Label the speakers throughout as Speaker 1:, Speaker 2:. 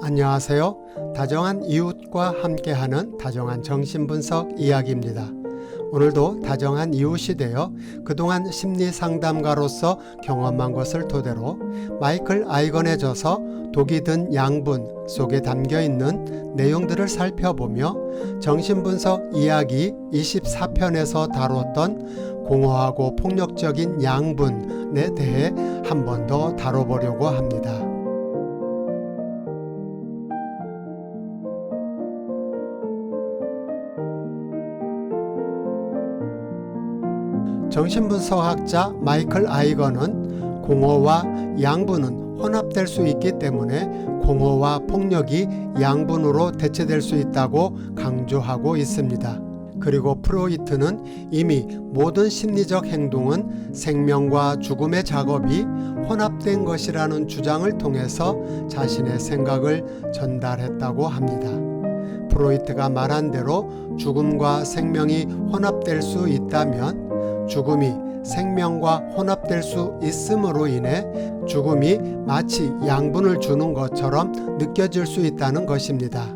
Speaker 1: 안녕하세요. 다정한 이웃과 함께하는 다정한 정신분석 이야기입니다. 오늘도 다정한 이웃이 되어 그동안 심리상담가로서 경험한 것을 토대로 마이클 아이건의 저서 독이 든 양분 속에 담겨있는 내용들을 살펴보며 정신분석 이야기 24편에서 다뤘던 공허하고 폭력적인 양분에 대해 한 번 더 다뤄보려고 합니다. 정신분석학자 마이클 아이건은 공허와 양분은 혼합될 수 있기 때문에 공허와 폭력이 양분으로 대체될 수 있다고 강조하고 있습니다. 그리고 프로이트는 이미 모든 심리적 행동은 생명과 죽음의 작업이 혼합된 것이라는 주장을 통해서 자신의 생각을 전달했다고 합니다. 프로이트가 말한 대로 죽음과 생명이 혼합될 수 있다면 죽음이 생명과 혼합될 수 있음으로 인해 죽음이 마치 양분을 주는 것처럼 느껴질 수 있다는 것입니다.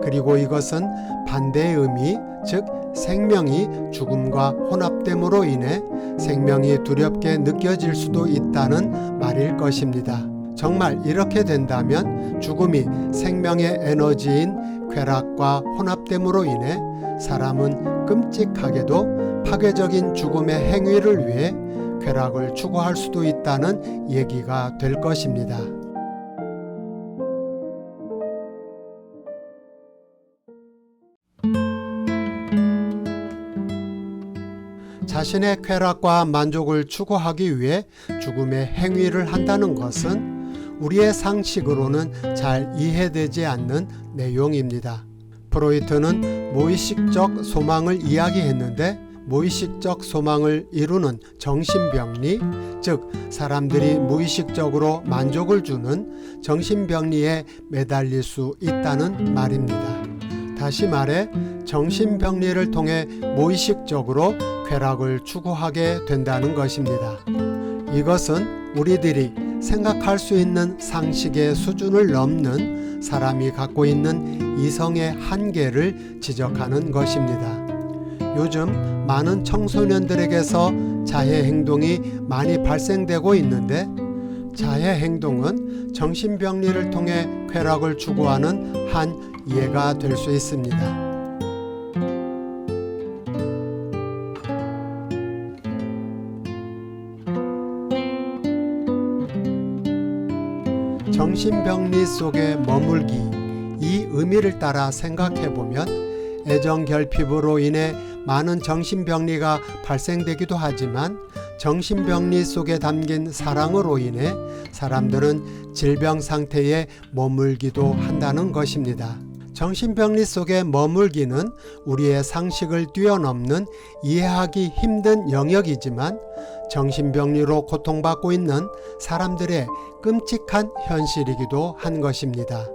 Speaker 1: 그리고 이것은 반대의 의미, 즉 생명이 죽음과 혼합됨으로 인해 생명이 두렵게 느껴질 수도 있다는 말일 것입니다. 정말 이렇게 된다면 죽음이 생명의 에너지인 쾌락과 혼합됨으로 인해 사람은 끔찍하게도 파괴적인 죽음의 행위를 위해 쾌락을 추구할 수도 있다는 얘기가 될 것입니다. 자신의 쾌락과 만족을 추구하기 위해 죽음의 행위를 한다는 것은 우리의 상식으로는 잘 이해되지 않는 내용입니다. 프로이트는 무의식적 소망을 이야기했는데 무의식적 소망을 이루는 정신병리, 즉 사람들이 무의식적으로 만족을 주는 정신병리에 매달릴 수 있다는 말입니다. 다시 말해 정신병리를 통해 무의식적으로 쾌락을 추구하게 된다는 것입니다. 이것은 우리들이 생각할 수 있는 상식의 수준을 넘는 사람이 갖고 있는 이성의 한계를 지적하는 것입니다. 요즘 많은 청소년들에게서 자해 행동이 많이 발생되고 있는데 자해 행동은 정신병리를 통해 쾌락을 추구하는 한 예가 될 수 있습니다. 정신병리 속에 머물기, 이 의미를 따라 생각해보면 애정결핍으로 인해 많은 정신병리가 발생되기도 하지만 정신병리 속에 담긴 사랑으로 인해 사람들은 질병 상태에 머물기도 한다는 것입니다. 정신병리 속에 머물기는 우리의 상식을 뛰어넘는 이해하기 힘든 영역이지만 정신병리로 고통받고 있는 사람들의 끔찍한 현실이기도 한 것입니다.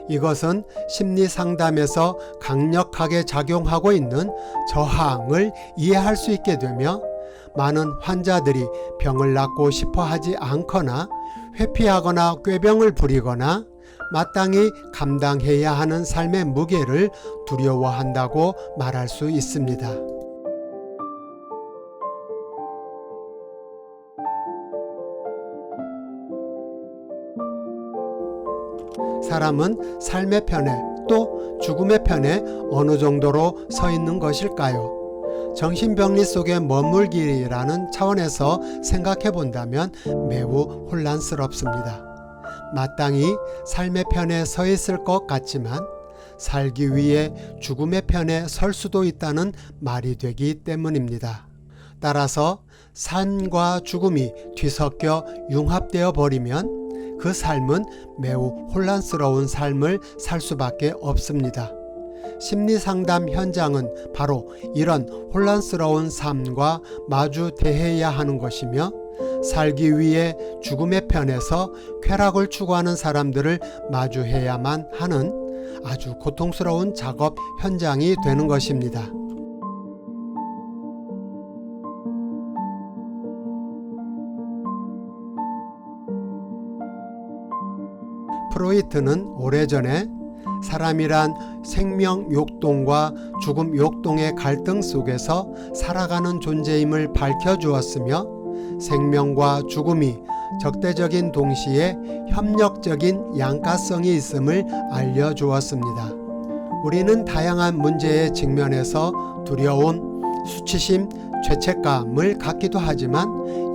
Speaker 1: 이것은 심리상담에서 강력하게 작용하고 있는 저항을 이해할 수 있게 되며 많은 환자들이 병을 낫고 싶어 하지 않거나 회피하거나 꾀병을 부리거나 마땅히 감당해야 하는 삶의 무게를 두려워한다고 말할 수 있습니다. 사람은 삶의 편에 또 죽음의 편에 어느 정도로 서 있는 것일까요? 정신병리 속에 머물기라는 차원에서 생각해 본다면 매우 혼란스럽습니다. 마땅히 삶의 편에 서 있을 것 같지만 살기 위해 죽음의 편에 설 수도 있다는 말이 되기 때문입니다. 따라서 삶과 죽음이 뒤섞여 융합되어 버리면 그 삶은 매우 혼란스러운 삶을 살 수밖에 없습니다. 심리상담 현장은 바로 이런 혼란스러운 삶과 마주 대해야 하는 것이며 살기 위해 죽음의 편에서 쾌락을 추구하는 사람들을 마주해야만 하는 아주 고통스러운 작업 현장이 되는 것입니다. 프로이트는 오래전에 사람이란 생명 욕동과 죽음 욕동의 갈등 속에서 살아가는 존재임을 밝혀주었으며 생명과 죽음이 적대적인 동시에 협력적인 양가성이 있음을 알려주었습니다. 우리는 다양한 문제에 직면해서 두려움, 수치심, 죄책감을 갖기도 하지만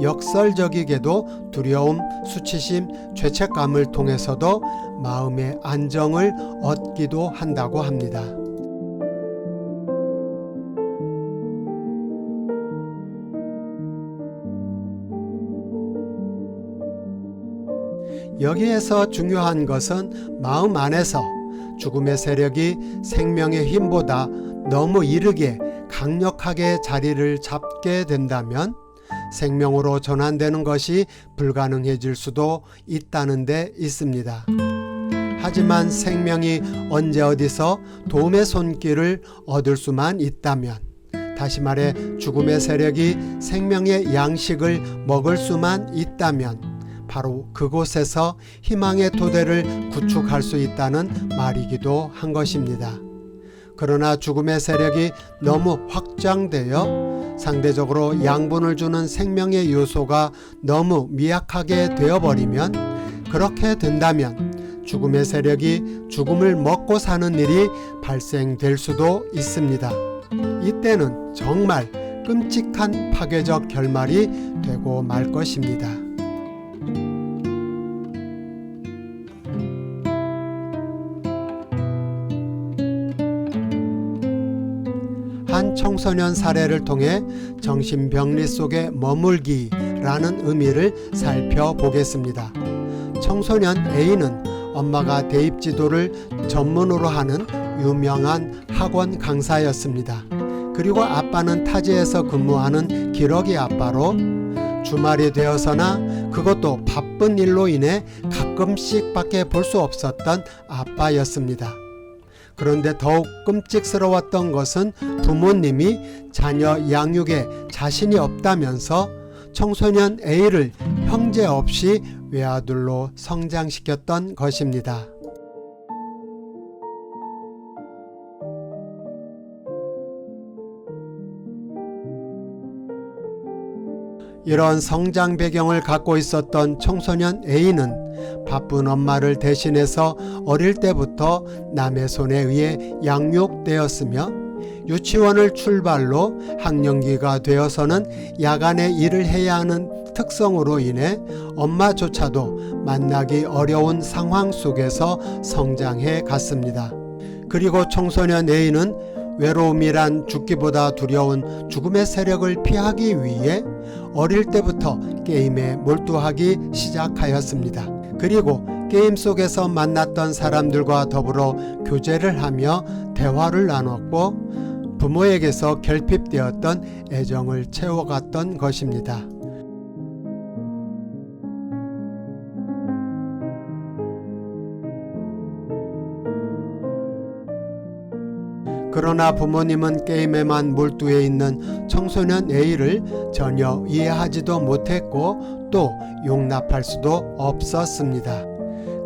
Speaker 1: 역설적이게도 두려움, 수치심, 죄책감을 통해서도 마음의 안정을 얻기도 한다고 합니다. 여기에서 중요한 것은 마음 안에서 죽음의 세력이 생명의 힘보다 너무 이르게 강력하게 자리를 잡게 된다면 생명으로 전환되는 것이 불가능해질 수도 있다는 데 있습니다. 하지만 생명이 언제 어디서 도움의 손길을 얻을 수만 있다면, 다시 말해 죽음의 세력이 생명의 양식을 먹을 수만 있다면 바로 그곳에서 희망의 토대를 구축할 수 있다는 말이기도 한 것입니다. 그러나 죽음의 세력이 너무 확장되어 상대적으로 양분을 주는 생명의 요소가 너무 미약하게 되어버리면, 그렇게 된다면 죽음의 세력이 죽음을 먹고 사는 일이 발생될 수도 있습니다. 이때는 정말 끔찍한 파괴적 결말이 되고 말 것입니다. 한 청소년 사례를 통해 정신병리 속에 머물기라는 의미를 살펴보겠습니다. 청소년 A는 엄마가 대입지도를 전문으로 하는 유명한 학원 강사였습니다. 그리고 아빠는 타지에서 근무하는 기러기 아빠로 주말이 되어서나 그것도 바쁜 일로 인해 가끔씩 밖에 볼 수 없었던 아빠였습니다. 그런데 더욱 끔찍스러웠던 것은 부모님이 자녀 양육에 자신이 없다면서 청소년 A를 형제 없이 외아들로 성장시켰던 것입니다. 이런 성장 배경을 갖고 있었던 청소년 A는 바쁜 엄마를 대신해서 어릴 때부터 남의 손에 의해 양육되었으며, 유치원을 출발로 학령기가 되어서는 야간에 일을 해야 하는 특성으로 인해 엄마조차도 만나기 어려운 상황 속에서 성장해 갔습니다. 그리고 청소년 A는 외로움이란 죽기보다 두려운 죽음의 세력을 피하기 위해 어릴 때부터 게임에 몰두하기 시작하였습니다. 그리고 게임 속에서 만났던 사람들과 더불어 교제를 하며 대화를 나눴고 부모에게서 결핍되었던 애정을 채워갔던 것입니다. 그러나 부모님은 게임에만 몰두해 있는 청소년 A를 전혀 이해하지도 못했고 또 용납할 수도 없었습니다.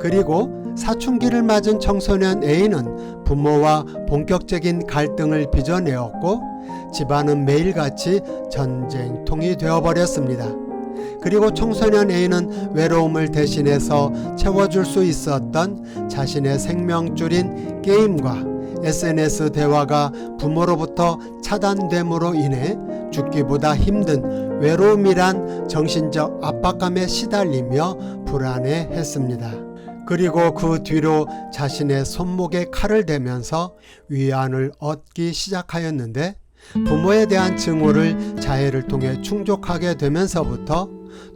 Speaker 1: 그리고 사춘기를 맞은 청소년 A는 부모와 본격적인 갈등을 빚어내었고 집안은 매일같이 전쟁통이 되어버렸습니다. 그리고 청소년 A는 외로움을 대신해서 채워줄 수 있었던 자신의 생명줄인 게임과 SNS 대화가 부모로부터 차단됨으로 인해 죽기보다 힘든 외로움이란 정신적 압박감에 시달리며 불안해했습니다. 그리고 그 뒤로 자신의 손목에 칼을 대면서 위안을 얻기 시작하였는데, 부모에 대한 증오를 자해를 통해 충족하게 되면서부터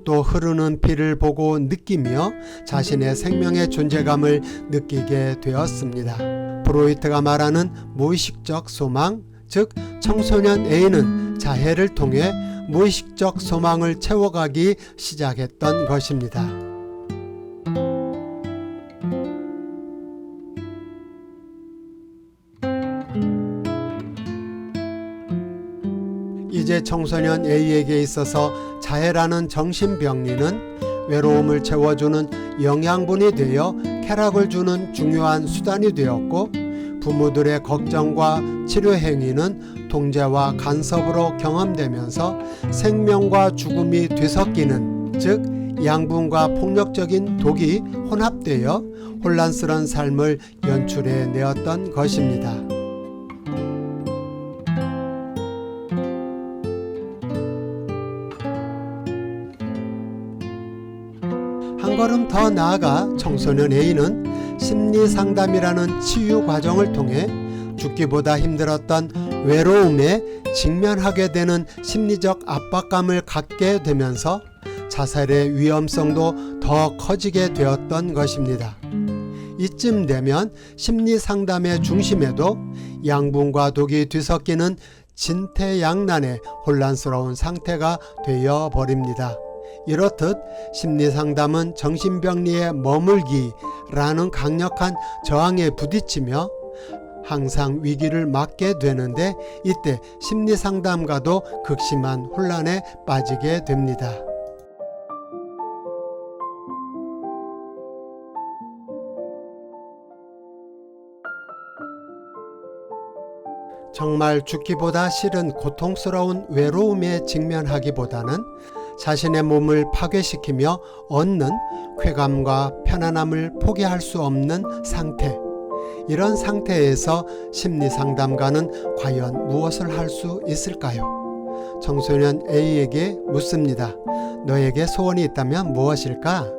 Speaker 1: 또 흐르는 피를 보고 느끼며 자신의 생명의 존재감을 느끼게 되었습니다. 프로이트가 말하는 무의식적 소망, 즉 청소년 A는 자해를 통해 무의식적 소망을 채워가기 시작했던 것입니다. 이제 청소년 A에게 있어서 자해라는 정신병리는 외로움을 채워주는 영양분이 되어 쾌락을 주는 중요한 수단이 되었고, 부모들의 걱정과 치료 행위는 통제와 간섭으로 경험되면서 생명과 죽음이 뒤섞이는, 즉 양분과 폭력적인 독이 혼합되어 혼란스러운 삶을 연출해 내었던 것입니다. 한 걸음 더 나아가 청소년 A는 심리상담이라는 치유 과정을 통해 죽기보다 힘들었던 외로움에 직면하게 되는 심리적 압박감을 갖게 되면서 자살의 위험성도 더 커지게 되었던 것입니다. 이쯤 되면 심리상담의 중심에도 양분과 독이 뒤섞이는 진퇴양난의 혼란스러운 상태가 되어 버립니다. 이렇듯 심리상담은 정신병리의 머물기라는 강력한 저항에 부딪히며 항상 위기를 맞게 되는데, 이때 심리상담가도 극심한 혼란에 빠지게 됩니다. 정말 죽기보다 싫은 고통스러운 외로움에 직면하기보다는 자신의 몸을 파괴시키며 얻는 쾌감과 편안함을 포기할 수 없는 상태, 이런 상태에서 심리상담가는 과연 무엇을 할 수 있을까요? 청소년 A에게 묻습니다. 너에게 소원이 있다면 무엇일까?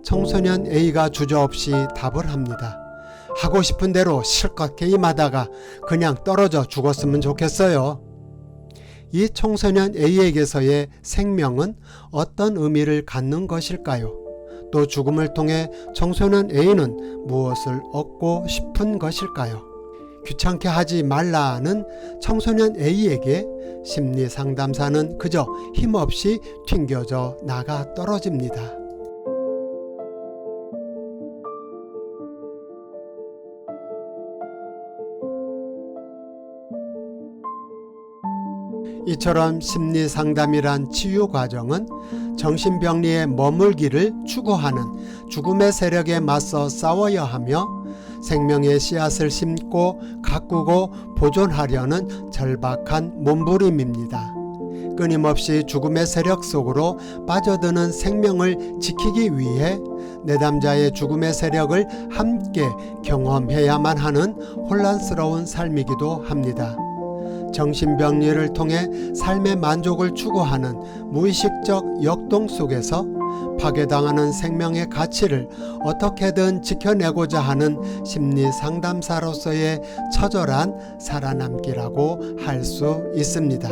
Speaker 1: 청소년 A가 주저없이 답을 합니다. 하고 싶은 대로 실컷 게임하다가 그냥 떨어져 죽었으면 좋겠어요. 이 청소년 A에게서의 생명은 어떤 의미를 갖는 것일까요? 또 죽음을 통해 청소년 A는 무엇을 얻고 싶은 것일까요? 귀찮게 하지 말라는 청소년 A에게 심리상담사는 그저 힘없이 튕겨져 나가 떨어집니다. 이처럼 심리상담이란 치유 과정은 정신병리의 머물기를 추구하는 죽음의 세력에 맞서 싸워야 하며, 생명의 씨앗을 심고 가꾸고 보존하려는 절박한 몸부림입니다. 끊임없이 죽음의 세력 속으로 빠져드는 생명을 지키기 위해 내담자의 죽음의 세력을 함께 경험해야만 하는 혼란스러운 삶이기도 합니다. 정신병리를 통해 삶의 만족을 추구하는 무의식적 역동 속에서 파괴당하는 생명의 가치를 어떻게든 지켜내고자 하는 심리상담사로서의 처절한 살아남기라고 할 수 있습니다.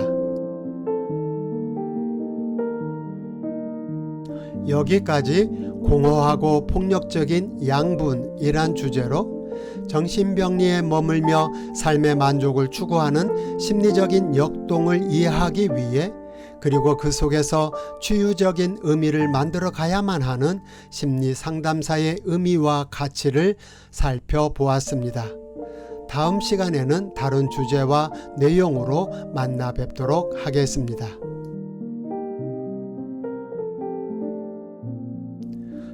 Speaker 1: 여기까지 공허하고 폭력적인 양분이란 주제로 정신병리에 머물며 삶의 만족을 추구하는 심리적인 역동을 이해하기 위해, 그리고 그 속에서 치유적인 의미를 만들어 가야만 하는 심리상담사의 의미와 가치를 살펴보았습니다. 다음 시간에는 다른 주제와 내용으로 만나 뵙도록 하겠습니다.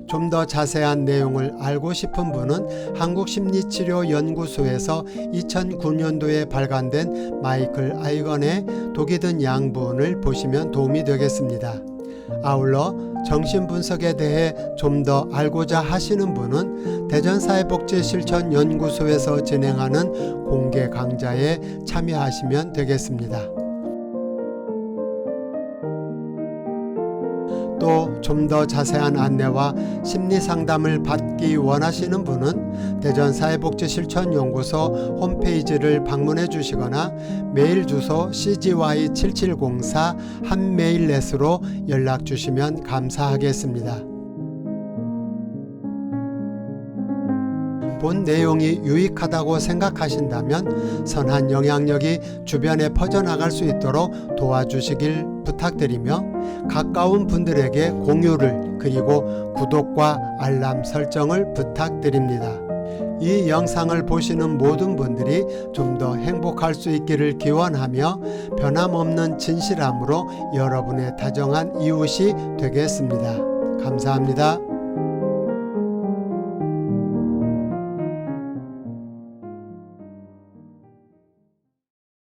Speaker 1: 좀 더 자세한 내용을 알고 싶은 분은 한국심리치료연구소에서 2009년도에 발간된 마이클 아이건의 독이 든 양분을 보시면 도움이 되겠습니다. 아울러 정신분석에 대해 좀 더 알고자 하시는 분은 대전사회복지실천연구소에서 진행하는 공개 강좌에 참여하시면 되겠습니다. 또 좀 더 자세한 안내와 심리상담을 받기 원하시는 분은 대전사회복지실천연구소 홈페이지를 방문해 주시거나 메일 주소 cgy7704@mail.net으로 연락 주시면 감사하겠습니다. 본 내용이 유익하다고 생각하신다면 선한 영향력이 주변에 퍼져나갈 수 있도록 도와주시길 부탁드리며, 가까운 분들에게 공유를, 그리고 구독과 알람 설정을 부탁드립니다. 이 영상을 보시는 모든 분들이 좀 더 행복할 수 있기를 기원하며 변함없는 진실함으로 여러분의 다정한 이웃이 되겠습니다. 감사합니다.